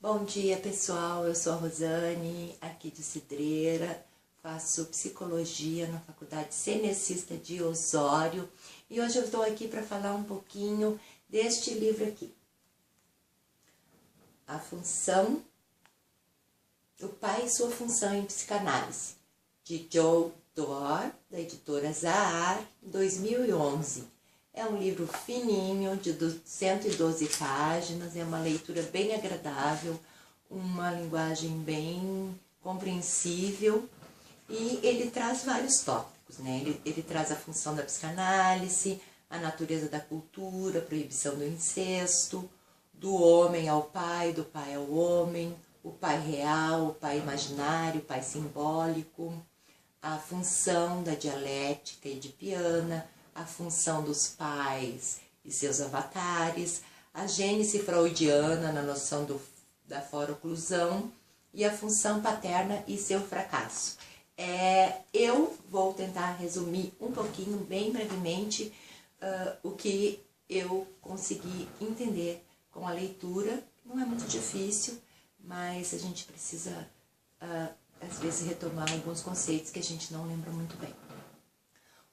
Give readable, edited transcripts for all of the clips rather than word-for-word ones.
Bom dia, pessoal. Eu sou a Rosane, aqui de Cidreira. Faço psicologia na Faculdade Cenecista de Osório. E hoje eu estou aqui para falar um pouquinho deste livro aqui. A função, o pai e sua função em psicanálise, de Joe Doerr, da editora Zahar, 2011. É um livro fininho, de 112 páginas, é uma leitura bem agradável, uma linguagem bem compreensível e ele traz vários tópicos, né? Ele traz a função da psicanálise, a natureza da cultura, a proibição do incesto, do homem ao pai, do pai ao homem, o pai real, o pai imaginário, o pai simbólico, a função da dialética edipiana, a função dos pais e seus avatares, a gênese freudiana na noção da fora-oclusão e a função paterna e seu fracasso. Eu vou tentar resumir um pouquinho, bem brevemente, o que eu consegui entender com a leitura. Não é muito difícil, mas a gente precisa, às vezes, retomar alguns conceitos que a gente não lembra muito bem.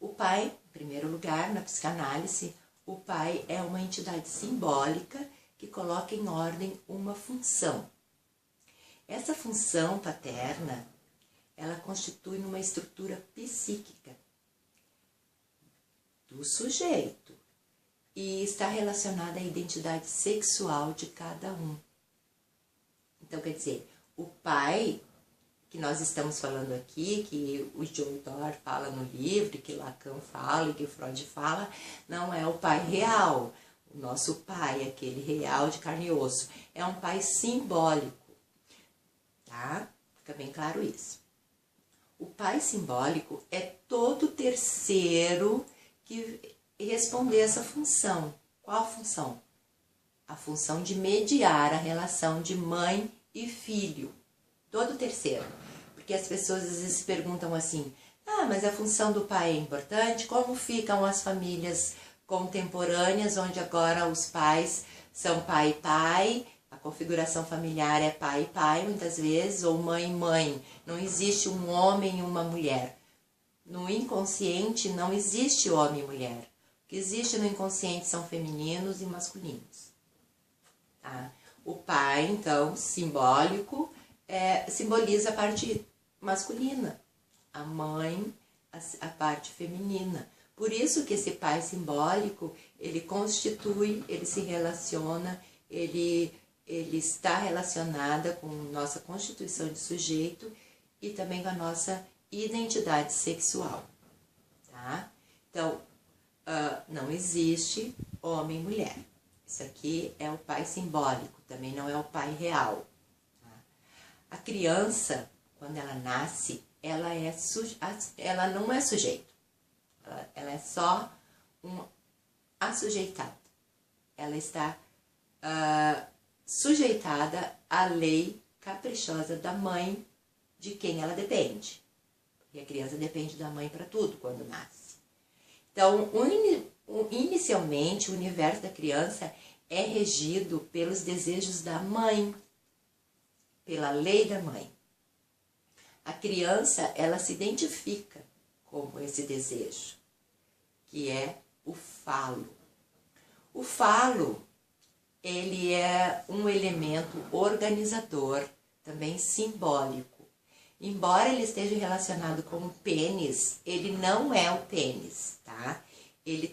O pai, em primeiro lugar, na psicanálise, o pai é uma entidade simbólica que coloca em ordem uma função. Essa função paterna, ela constitui uma estrutura psíquica do sujeito e está relacionada à identidade sexual de cada um. Então, quer dizer, o pai que nós estamos falando aqui, que o Joe Doerr fala no livro, que Lacan fala e que Freud fala, não é o pai real. O nosso pai, aquele real de carne e osso, é um pai simbólico, tá? Fica bem claro isso. O pai simbólico é todo terceiro que responder essa função. Qual a função? A função de mediar a relação de mãe e filho. Todo terceiro. Porque as pessoas às vezes se perguntam assim, mas a função do pai é importante? Como ficam as famílias contemporâneas, onde agora os pais são pai e pai, a configuração familiar é pai e pai, muitas vezes, ou mãe e mãe. Não existe um homem e uma mulher. No inconsciente não existe homem e mulher. O que existe no inconsciente são femininos e masculinos. Tá? O pai, então, simbólico, simboliza a parte masculina, a mãe, a parte feminina. Por isso que esse pai simbólico, ele constitui, ele se relaciona, ele está relacionada com nossa constituição de sujeito e também com a nossa identidade sexual. Tá? Então, não existe homem e mulher. Isso aqui é o pai simbólico, também não é o pai real. A criança, quando ela nasce, ela não é sujeito. Ela é só um assujeitado. Ela está sujeitada à lei caprichosa da mãe de quem ela depende. Porque a criança depende da mãe para tudo quando nasce. Então, inicialmente, o universo da criança é regido pelos desejos da mãe, pela lei da mãe. A criança, ela se identifica com esse desejo, que é o falo. O falo, ele é um elemento organizador, também simbólico. Embora ele esteja relacionado com o pênis, ele não é o pênis, tá? A gente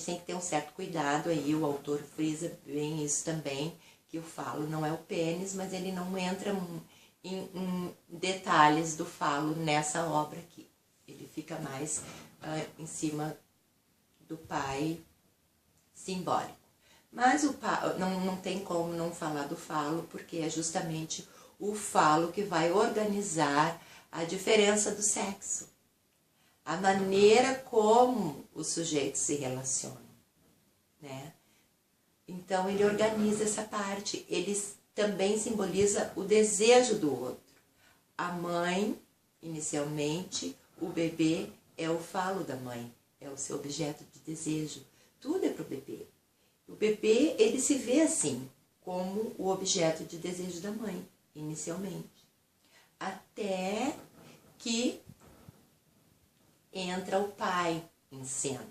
tem que ter um certo cuidado aí, o autor frisa bem isso também, que o falo não é o pênis, mas ele não entra em detalhes do falo nessa obra aqui. Ele fica mais em cima do pai simbólico. Mas não tem como não falar do falo, porque é justamente o falo que vai organizar a diferença do sexo. A maneira como os sujeitos se relacionam, né? Então, ele organiza essa parte. Ele também simboliza o desejo do outro. A mãe, inicialmente, o bebê é o falo da mãe, é o seu objeto de desejo. Tudo é para o bebê. O bebê, ele se vê assim, como o objeto de desejo da mãe, inicialmente. Até que entra o pai em cena,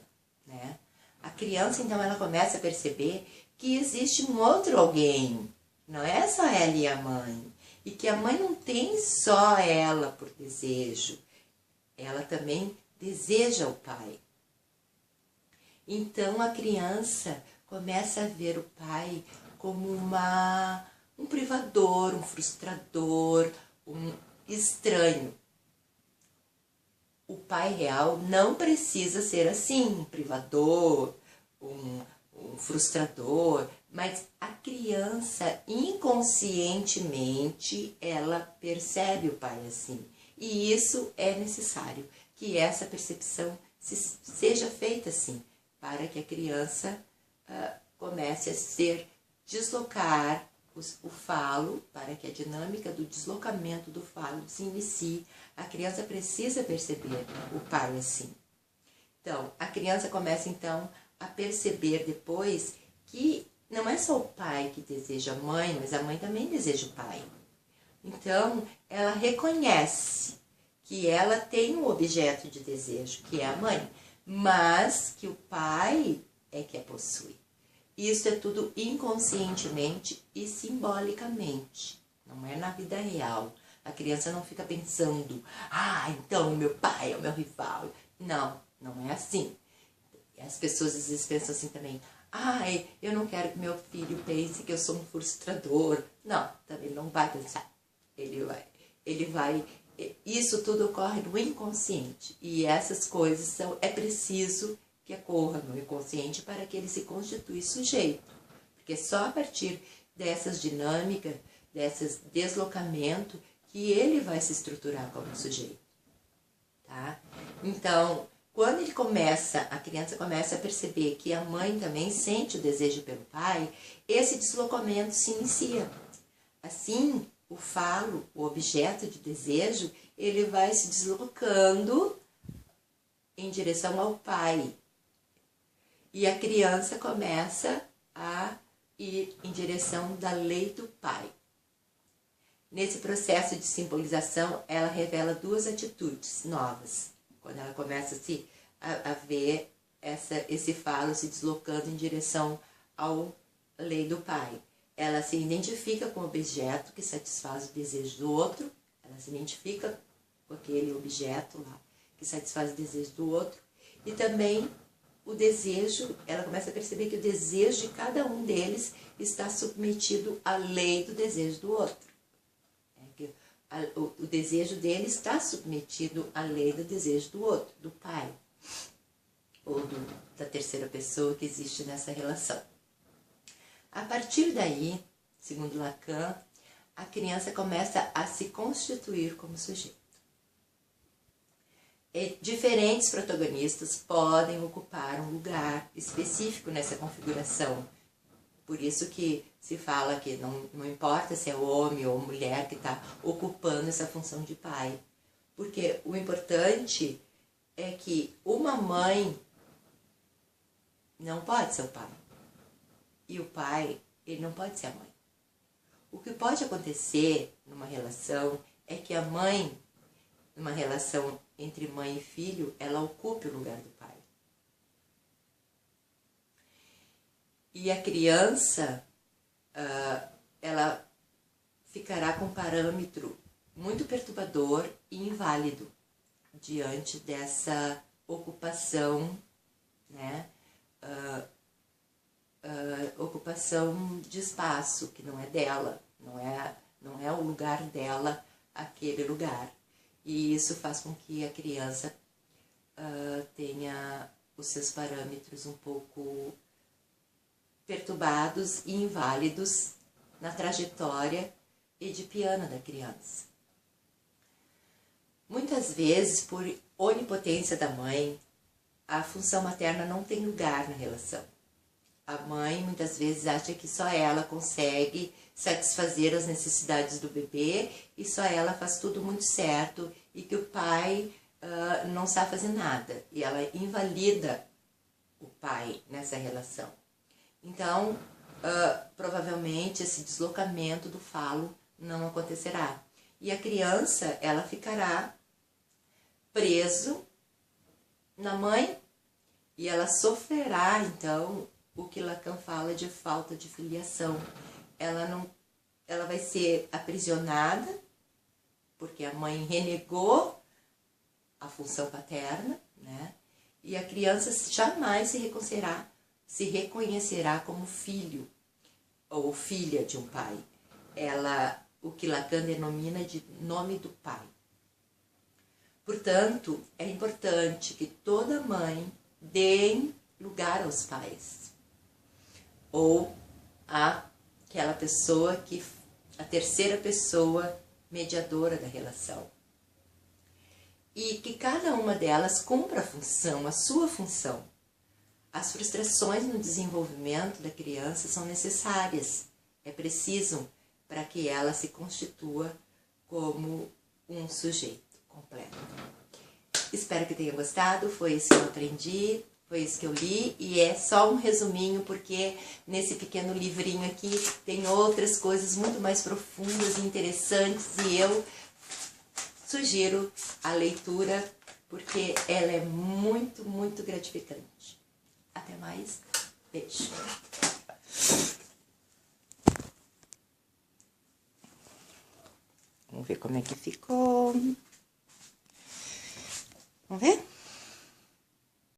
né? A criança, então, ela começa a perceber que existe um outro alguém, não é só ela e a mãe, e que a mãe não tem só ela por desejo, ela também deseja o pai. Então a criança começa a ver o pai como um privador, um frustrador, um estranho. O pai real não precisa ser assim, um privador, um frustrador, mas a criança inconscientemente ela percebe o pai assim. E isso é necessário, que essa percepção seja feita assim, para que a criança comece a deslocar o falo, para que a dinâmica do deslocamento do falo se inicie. A criança precisa perceber o pai assim. Então, a criança começa então a perceber depois que não é só o pai que deseja a mãe, mas a mãe também deseja o pai. Então, ela reconhece que ela tem um objeto de desejo, que é a mãe, mas que o pai é que a possui. Isso é tudo inconscientemente e simbolicamente, não é na vida real. A criança não fica pensando, então o meu pai é o meu rival. Não, não é assim. As pessoas às vezes pensam assim também, eu não quero que meu filho pense que eu sou um frustrador. Não, também não vai pensar. Ele vai, isso tudo ocorre no inconsciente. E essas coisas é preciso que ocorra no inconsciente para que ele se constitui sujeito. Porque só a partir dessas dinâmicas, desses deslocamentos, que ele vai se estruturar como sujeito. Tá? Então, quando a criança começa a perceber que a mãe também sente o desejo pelo pai, esse deslocamento se inicia. Assim, o falo, o objeto de desejo, ele vai se deslocando em direção ao pai. E a criança começa a ir em direção da lei do pai. Nesse processo de simbolização, ela revela duas atitudes novas. Quando ela começa a ver esse falo se deslocando em direção à lei do pai. Ela se identifica com o objeto que satisfaz o desejo do outro, ela se identifica com aquele objeto lá que satisfaz o desejo do outro, e também o desejo, ela começa a perceber que o desejo de cada um deles está submetido à lei do desejo do outro. O desejo dele está submetido à lei do desejo do outro, do pai, ou da terceira pessoa que existe nessa relação. A partir daí, segundo Lacan, a criança começa a se constituir como sujeito. E diferentes protagonistas podem ocupar um lugar específico nessa configuração. Por isso que se fala que não importa se é homem ou mulher que está ocupando essa função de pai. Porque o importante é que uma mãe não pode ser o pai. E o pai, ele não pode ser a mãe. O que pode acontecer numa relação é que a mãe, numa relação entre mãe e filho, ela ocupe o lugar do pai. E a criança, ela ficará com um parâmetro muito perturbador e inválido diante dessa ocupação, né? Ocupação de espaço que não é dela, não é o lugar dela aquele lugar. E isso faz com que a criança tenha os seus parâmetros um pouco perturbados e inválidos na trajetória edipiana da criança. Muitas vezes, por onipotência da mãe, a função materna não tem lugar na relação. A mãe muitas vezes acha que só ela consegue satisfazer as necessidades do bebê e só ela faz tudo muito certo e que o pai não sabe fazer nada. E ela invalida o pai nessa relação. Então, provavelmente esse deslocamento do falo não acontecerá. E a criança, ela ficará preso na mãe e ela sofrerá, então, o que Lacan fala de falta de filiação. Ela vai ser aprisionada, porque a mãe renegou a função paterna, né? E a criança jamais se reconhecerá como filho ou filha de um pai. O que Lacan denomina de nome do pai. Portanto, é importante que toda mãe dê lugar aos pais, ou aquela pessoa a terceira pessoa mediadora da relação. E que cada uma delas cumpra a sua função. As frustrações no desenvolvimento da criança são necessárias, é preciso para que ela se constitua como um sujeito completo. Espero que tenha gostado, foi isso que eu aprendi, foi isso que eu li, e é só um resuminho, porque nesse pequeno livrinho aqui tem outras coisas muito mais profundas e interessantes, e eu sugiro a leitura, porque ela é muito, muito gratificante. Até mais, beijo. Vamos ver como é que ficou. Vamos ver?